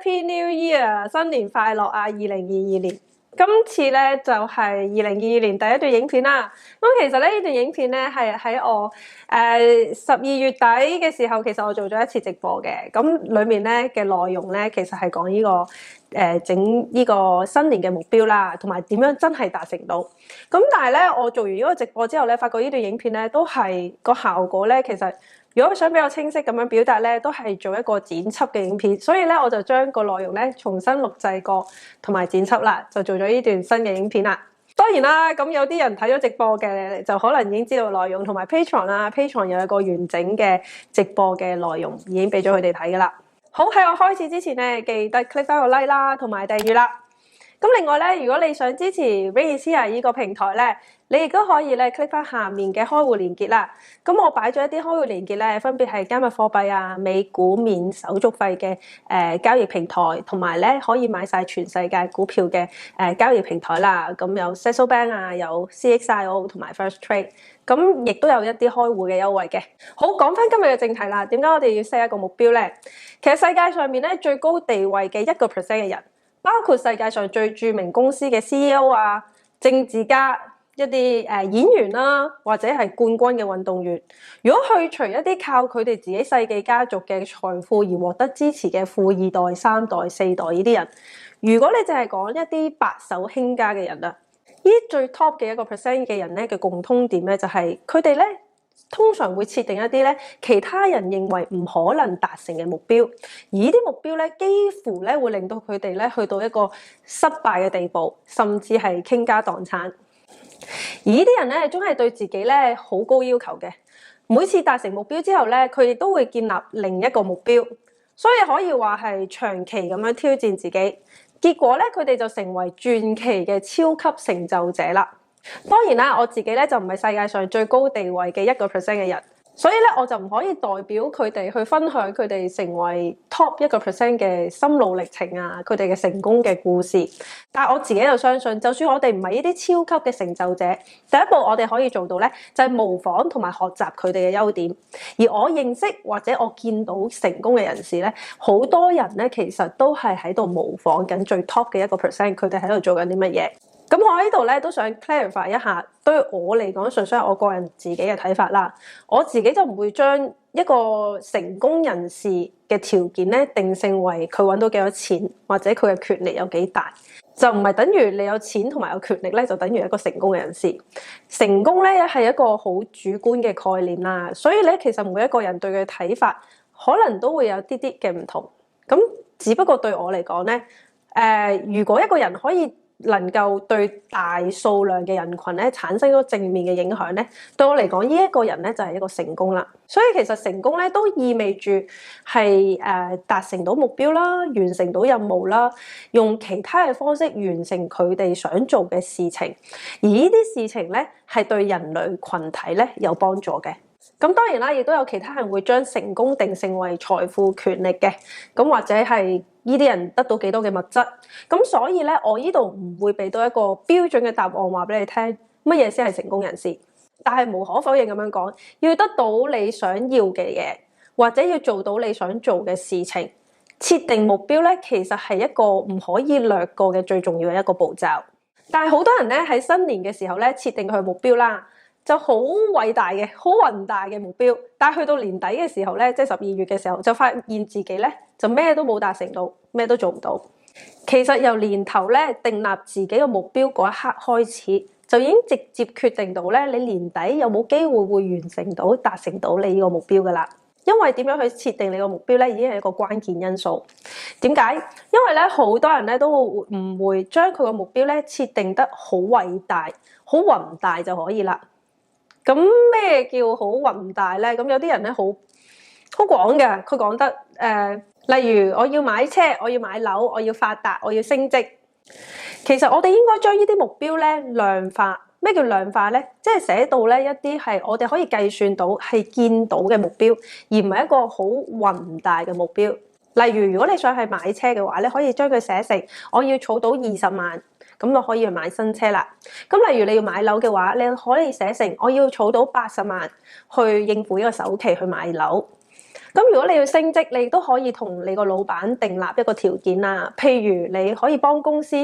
Happy New Year， 新年快樂啊！2022年，今次咧就係2022年第一段影片啦。咁其實咧呢段影片咧係喺我12月底嘅時候，其實我做咗一次直播嘅。咁裡面咧嘅內容咧，其實係講呢個整呢個新年嘅目標啦，同埋點樣真係達成到。咁但係咧，我做完呢個直播之後咧，發覺呢段影片咧都係個效果咧，其實如果想比較清晰咁樣表達咧，都係做一個剪輯嘅影片，所以咧我就將個內容咧重新錄製過同埋剪輯啦，就做咗呢段新嘅影片啦。當然啦，咁有啲人睇咗直播嘅就可能已經知道內容，同埋 Patreon 啦 ，Patreon 有一個完整嘅直播嘅內容已經俾咗佢哋睇噶啦。好，喺我開始之前咧，記得 click 翻個 like 啦，同埋訂閱啦。咁另外咧，如果你想支持 Raysia 呢個平台咧，你亦都可以咧 click 翻下面嘅開戶連結啦。咁我擺咗一啲開戶連結咧，分別係加密貨幣啊、美股免手續費嘅交易平台，同埋咧可以買晒全世界股票嘅交易平台啦。咁有 Saxo Bank 啊，有 CXIO 同埋 First Trade， 咁亦都有一啲開戶嘅優惠嘅。好，講翻今日嘅正題啦。點解我哋要 set 一個目標咧？其實世界上面咧最高地位嘅1% 嘅人，包括世界上最著名公司嘅 CEO 啊、政治家、一啲演員啦，或者係冠軍嘅運動員。如果去除一啲靠佢哋自己世紀家族嘅財富而獲得支持嘅富二代、3代、4代呢啲人，如果你淨係講一啲白手興家嘅人啦，呢最 top 嘅1% 嘅人咧嘅共通點咧就係佢哋咧通常會設定一啲咧其他人認為唔可能達成嘅目標，而呢啲目標咧幾乎咧會令到佢哋咧去到一個失敗嘅地步，甚至係傾家蕩產。而呢啲人咧總係對自己咧好高要求嘅，每次達成目標之後咧，佢亦都會建立另一個目標，所以可以話係長期咁樣挑戰自己。結果咧，佢哋就成為傳奇嘅超級成就者啦。當然啦，我自己咧就唔係世界上最高地位嘅1% 嘅人，所以咧我就唔可以代表佢哋去分享佢哋成為 top 1% 嘅心路歷程啊，佢哋嘅成功嘅故事。但係我自己就相信，就算我哋唔係呢啲超級嘅成就者，第一步我哋可以做到咧，就係模仿同埋學習佢哋嘅優點。而我認識或者我見到成功嘅人士咧，好多人咧其實都係喺度模仿緊最 top 嘅1%，佢哋喺度做緊啲乜嘢。咁我喺度咧都想 clarify 一下，對我嚟講純粹係我個人自己嘅睇法啦。我自己就唔會將一個成功人士嘅條件咧定性為佢揾到幾多錢，或者佢嘅權力有幾大，就唔係等於你有錢同埋有權力咧就等於一個成功嘅人士。成功咧係一個好主觀嘅概念啦，所以咧其實每一個人對佢嘅睇法可能都會有啲啲嘅唔同。咁只不過對我嚟講咧，如果一個人可以能夠對大數量嘅人群咧產生咗正面嘅影響咧，對我嚟講呢一個人咧就係一個成功啦。所以其實成功咧都意味住係達成到目標啦，完成到任務啦，用其他嘅方式完成佢哋想做嘅事情，而呢啲事情咧係對人類群體咧有幫助嘅。咁當然啦，亦都有其他人會將成功定性為財富、權力嘅，咁或者係呢啲人得到幾多嘅物質。咁所以咧，我呢度唔會俾到一個標準嘅答案話俾你聽，乜嘢先係成功人士。但係無可否認咁樣講，要得到你想要嘅嘢，或者要做到你想做嘅事情，設定目標咧，其實係一個唔可以略過嘅最重要嘅一個步驟。但係好多人咧喺新年嘅時候咧設定佢目標啦，就好偉大嘅、好宏大嘅目標，但係去到年底嘅時候咧，即係12月嘅時候，就發現自己咧就咩都冇達成到，咩都做唔到。其實由年頭咧訂立自己嘅目標嗰一刻開始，就已經直接決定到咧你年底有冇機會會完成到、達成到你呢個目標噶啦。因為點樣去設定你個目標咧，已經係一個關鍵因素。點解？因為咧好多人咧都唔會將佢個目標咧設定得好偉大、好宏大就可以啦。咁咩叫好宏大咧？咁有啲人咧好廣嘅，佢講得例如我要買車，我要買樓，我要發達，我要升職。其實我哋應該將呢啲目標咧量化。咩叫量化咧？即係寫到咧一啲係我哋可以計算到、係見到嘅目標，而唔係一個好宏大嘅目標。例如，如果你想去買車嘅話咧，可以將佢寫成我要儲到20萬，咁就可以去買新車啦。咁例如你要買樓嘅話，你可以寫成我要儲到80萬去應付呢個首期去買樓。咁如果你要升職，你都可以同你個老闆訂立一個條件啦。譬如你可以幫公司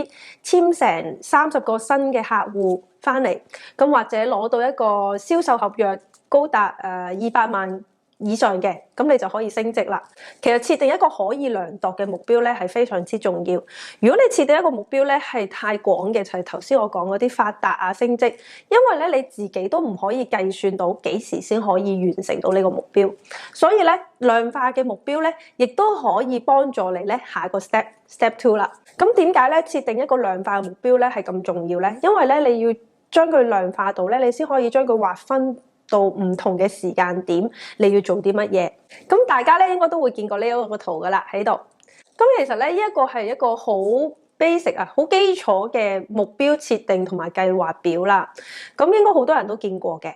簽成30個新嘅客戶翻嚟，咁或者攞到一個銷售合約高達200萬以上嘅，咁你就可以升職啦。其實設定一個可以量度嘅目標咧係非常之重要。如果你設定一個目標咧係太廣嘅，就係頭先我講嗰啲發達啊、升職，因為咧你自己都唔可以計算到幾時先可以完成到呢個目標，所以咧量化嘅目標咧亦都可以幫助你咧下一個 step 2啦。咁點解咧設定一個量化嘅目標咧係咁重要咧？因為咧你要將佢量化到咧，你先可以將佢劃分到唔同嘅時間點，你要做啲乜嘢？咁大家咧應該都會見過呢一個圖噶啦喺度。咁其實咧呢一個係一個好 basic 啊，好基礎嘅目標設定同埋計劃表啦。咁應該好多人都見過嘅。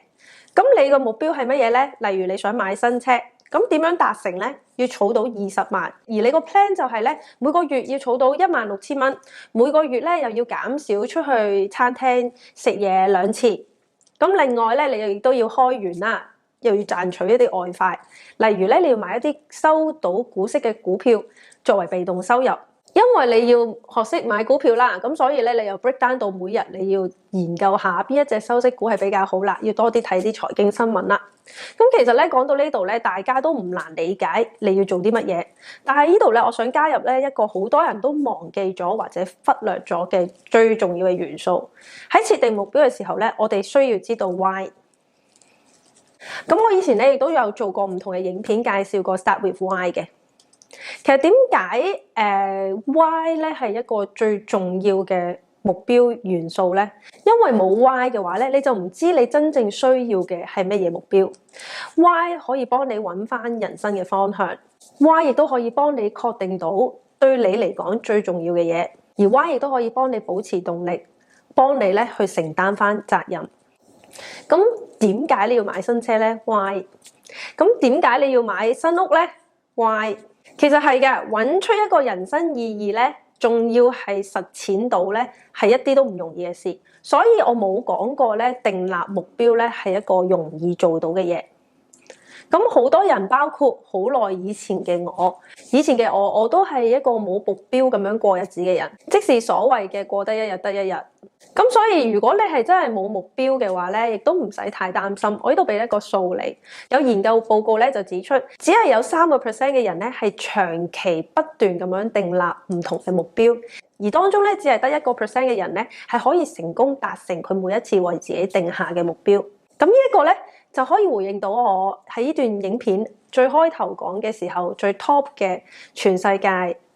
咁你個目標係乜嘢咧？例如你想買新車，咁點樣達成咧？要儲到20萬，而你個 plan 就係咧每個月要儲到16000蚊，每個月咧又要減少出去餐廳食嘢2次。咁另外咧，你亦都要開源啦，又要賺取一啲外快。例如咧，你要買一啲收到股息嘅股票作為被動收入，因為你要學識買股票啦，咁所以咧你又 break down 到每日你要研究下邊一隻收息股係比較好啦，要多啲睇啲財經新聞啦。咁其實咧講到呢度咧，大家都唔難理解你要做啲乜嘢，但係呢度咧，我想加入咧一個好多人都忘記咗或者忽略咗嘅最重要嘅元素。喺設定目標嘅時候咧，我哋需要知道 why。咁我以前咧亦都有做過唔同嘅影片介紹過 Start with Why 嘅。其實點解why 咧係一個最重要嘅目標元素咧？因為冇 why 嘅話咧，你就唔知你真正需要嘅係乜嘢目標。why 可以幫你揾翻人生嘅方向， why 亦都可以幫你確定到對你嚟講最重要嘅嘢，而 why 亦都可以幫你保持動力，幫你咧去承擔翻責任。咁點解你要買新車咧 ？why？ 咁點解你要買新屋咧 ？why？ 其實係嘅，揾出一個人生意義咧，仲要係實踐到咧，係一啲都唔容易嘅事。所以我冇講過咧，訂立目標咧係一個容易做到嘅嘢。咁好多人，包括好耐以前嘅我，我都係一個冇目標咁樣過日子嘅人，即是所謂嘅過得一日得一日。咁所以如果你係真係冇目標嘅話咧，亦都唔使太擔心。我呢度俾一個數你，有研究報告咧就指出，只係有3% 嘅人咧係長期不斷咁樣訂立唔同嘅目標，而當中咧只係得1% 嘅人咧係可以成功達成佢每一次為自己定下嘅目標。咁呢一個咧就可以回應到我喺呢段影片最開頭講嘅時候最 top 嘅全世界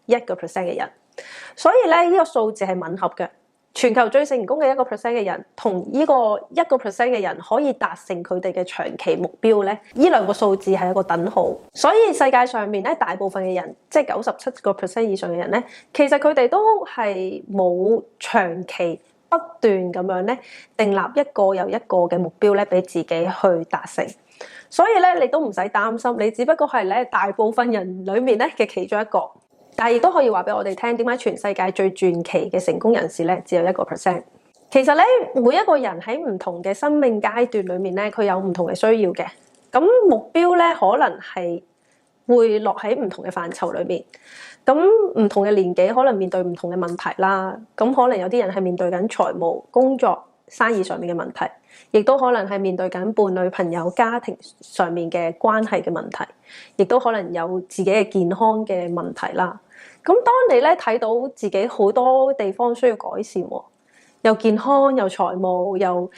1% 嘅人。所以咧呢個數字係吻合嘅。全球最成功嘅1% 嘅人，同呢個1% 嘅人可以達成佢哋嘅長期目標咧，呢兩個數字係一個等號。所以世界上面咧，大部分嘅人，即係97% 以上嘅人咧，其實佢哋都係冇長期不斷咁樣咧，訂立一個又一個嘅目標咧，俾自己去達成。所以咧，你都唔使擔心，你只不過係咧大部分人裡面咧嘅其中一個。但係亦都可以話俾我哋聽，點解全世界最傳奇嘅成功人士咧，只有1%。其實咧，每一個人喺唔同嘅生命階段裏面咧，佢有唔同嘅需要嘅。咁目標咧，可能係會落喺唔同嘅範疇裏面。咁唔同嘅年紀，可能面對唔同嘅問題啦。咁可能有啲人係面對緊財務、工作、生意上面嘅問題，亦都可能係面對緊伴侶、朋友、家庭上面嘅關係嘅問題，亦都可能有自己嘅健康嘅問題啦。咁當你咧睇到自己好多地方需要改善，又健康又財務又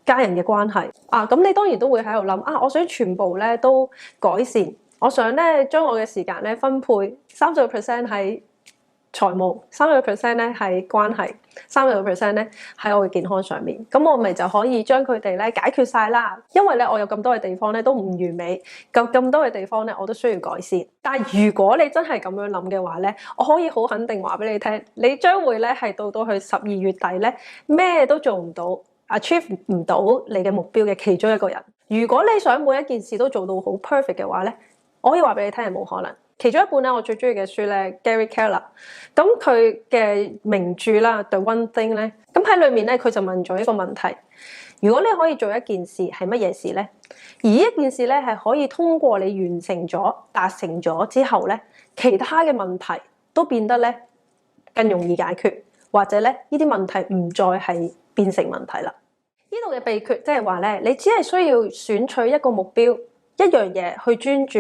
家人嘅關係啊，咁你當然都會喺度諗啊，我想全部咧都改善，我想咧將我嘅時間咧分配30% 喺財務，30% 咧係關係，30% 咧喺我嘅健康上面，咁我咪就可以將佢哋咧解決晒啦。因為咧我有咁多嘅地方咧都唔完美，咁多嘅地方咧我都需要改善。但係如果你真係咁樣諗嘅話咧，我可以好肯定話俾你聽，你將會咧係到去12月底咧咩都做唔到 ，achieve 唔到你嘅目標嘅其中一個人。如果你想每一件事都做到好 perfect 嘅話咧，我可以話俾你聽係冇可能。其中一本咧，我最中意嘅書咧，Gary Keller，咁佢嘅名著啦，《The One Thing》咧，咁喺裏面咧，佢就問咗一個問題：如果你可以做一件事，係乜嘢事呢？而呢一件事咧係可以通過你完成咗、達成咗之後咧，其他嘅問題都變得咧更容易解決，或者咧呢啲問題唔再係變成問題啦。呢度嘅秘訣即係話咧，你只係需要選取一個目標，一樣嘢去專注，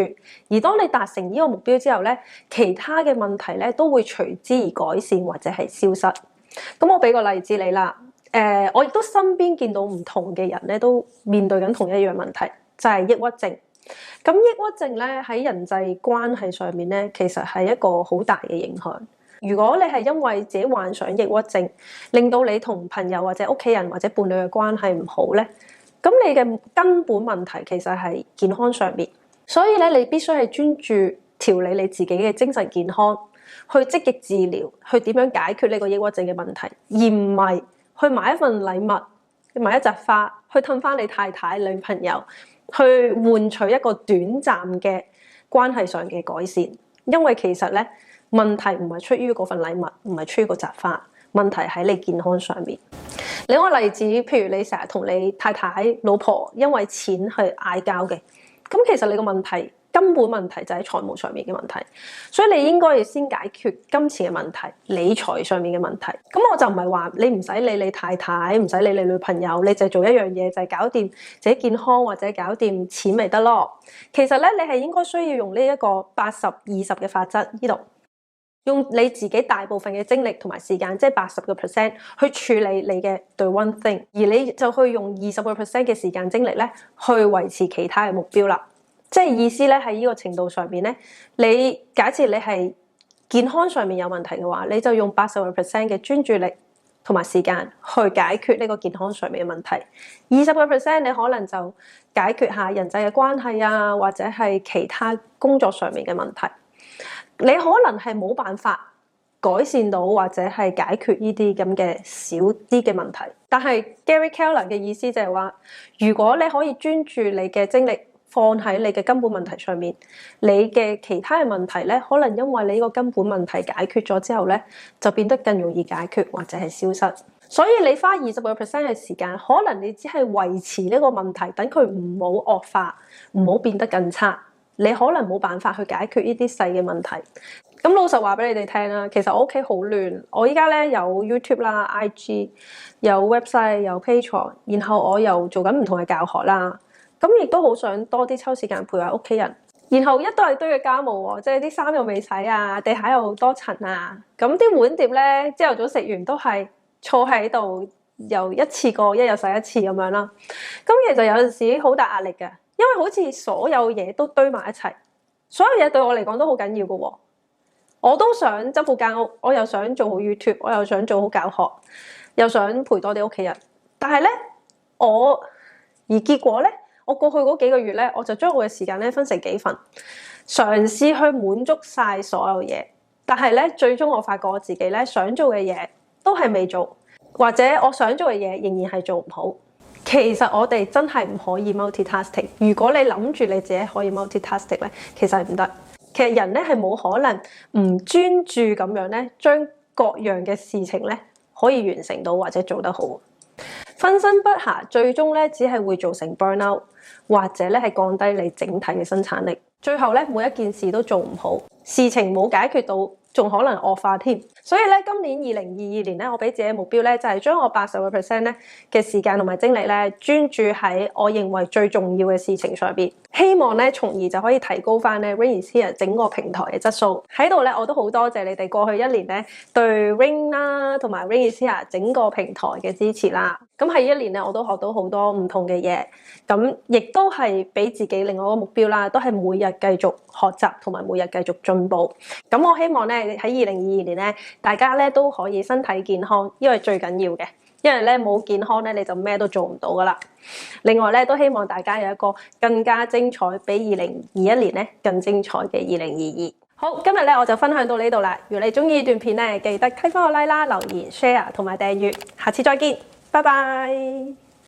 而當你達成呢個目標之後咧，其他嘅問題咧都會隨之而改善或者係消失。咁我俾個例子你啦，我亦都身邊見到唔同嘅人咧都面對緊同一樣問題，就係抑鬱症。咁抑鬱症咧喺人際關係上面咧，其實係一個好大嘅影響。如果你係因為自己患上抑鬱症，令到你同朋友或者屋企人或者伴侶嘅關係唔好咧，咁你嘅根本問題其實係健康上面。所以咧，你必須係專注調理你自己嘅精神健康，去積極治療，去點樣解決呢個抑鬱症嘅問題，而唔係去買一份禮物，買一扎花，去氹翻你太太、女朋友，去換取一個短暫嘅關係上嘅改善。因為其實咧，問題唔係出於嗰份禮物，唔係出於嗰扎花，問題喺你健康上面。另一個例子，譬如你成日同你太太、老婆因為錢去嗌交嘅，咁其實你個問題根本問題就喺財務上面嘅問題，所以你應該要先解決金錢嘅問題、理財上面嘅問題。咁我就唔係話你唔使理你太太，唔使理你女朋友，你就做一樣嘢，就係搞掂自己健康或者搞掂錢咪得咯。其實咧，你係應該需要用呢一個80-20嘅法則呢度。用你自己大部分嘅精力同埋時間，即係80% 去處理你嘅對 one thing，而你就去用20% 嘅時間精力咧去維持其他嘅目標啦。即係意思咧喺呢個程度上面咧，你假設你係健康上面有問題嘅話，你就用80% 嘅專注力同埋時間去解決呢個健康上面嘅問題。20% 你可能就解決下人際嘅關係啊，或者係其他工作上面嘅問題。你可能係冇辦法改善到或者係解決呢啲咁嘅少啲嘅問題，但係 Gary Keller 嘅意思就係話，如果你可以專注你嘅精力放喺你嘅根本問題上面，你嘅其他嘅問題咧，可能因為你呢個根本問題解決咗之後咧，就變得更容易解決或者係消失。所以你花20% 嘅時間，可能你只係維持呢個問題，等佢唔好惡化，唔好變得更差。你可能冇辦法去解決呢啲細嘅問題。咁老實話俾你哋聽啦，其實我屋企好亂。我依家咧有 YouTube 啦、IG， 有 website， 有 Patreon， 然後我又做緊唔同嘅教學啦。咁亦都好想多啲抽時間陪下屋企人。然後一堆嘅家務喎，即係啲衫又未洗啊，地下有好多塵啊。咁啲碗碟咧，朝頭早食完都係坐喺度，又一次過一日洗一次咁樣啦。咁其實有陣時好大壓力嘅。因為好似所有嘢都堆埋一齊，所有嘢對我嚟講都好緊要嘅喎。我都想執好間屋，我又想做好 YouTube， 我又想做好教學，又想陪多啲屋企人。但係咧，結果咧，我過去嗰幾個月咧，我就將我嘅時間咧分成幾份，嘗試去滿足晒所有嘢。但係咧，最終我發覺我自己咧想做嘅嘢都係未做，或者我想做嘅嘢仍然係做唔好。其實我哋真係唔可以 multitasking。如果你諗住你自己可以 multitasking 咧，其實係唔得。其實人咧係冇可能唔專注咁樣咧，將各樣嘅事情咧可以完成到或者做得好。分身不暇，最終咧只係會造成 burnout， 或者咧係降低你整體嘅生產力。最後咧每一件事都做唔好，事情冇解決到，仲可能惡化添。所以咧，今年2022年咧，我俾自己嘅目標咧，就係將我80% 咧嘅時間同埋精力咧，專注喺我認為最重要嘅事情上邊。希望咧，從而就可以提高翻咧 Ring is Here 整個平台嘅質素。喺度咧，我都好多謝你哋過去1年咧對 Ring 啦同埋 Ring is Here 整個平台嘅支持啦。咁喺1年咧，我都學到好多唔同嘅嘢。咁亦都係俾自己另外一個目標啦，都係每日繼續學習同埋每日繼續進步。咁我希望咧喺2022年咧，大家咧都可以身體健康，因為最緊要嘅。因為咧冇健康咧，你就咩都做唔到噶啦。另外咧，都希望大家有一個更加精彩，比2021年咧更精彩嘅2022。好，今日咧我就分享到呢度啦。如果你中意呢段片咧，記得 click 翻個 like 啦、留言、share 同埋訂閱。下次再見，拜拜。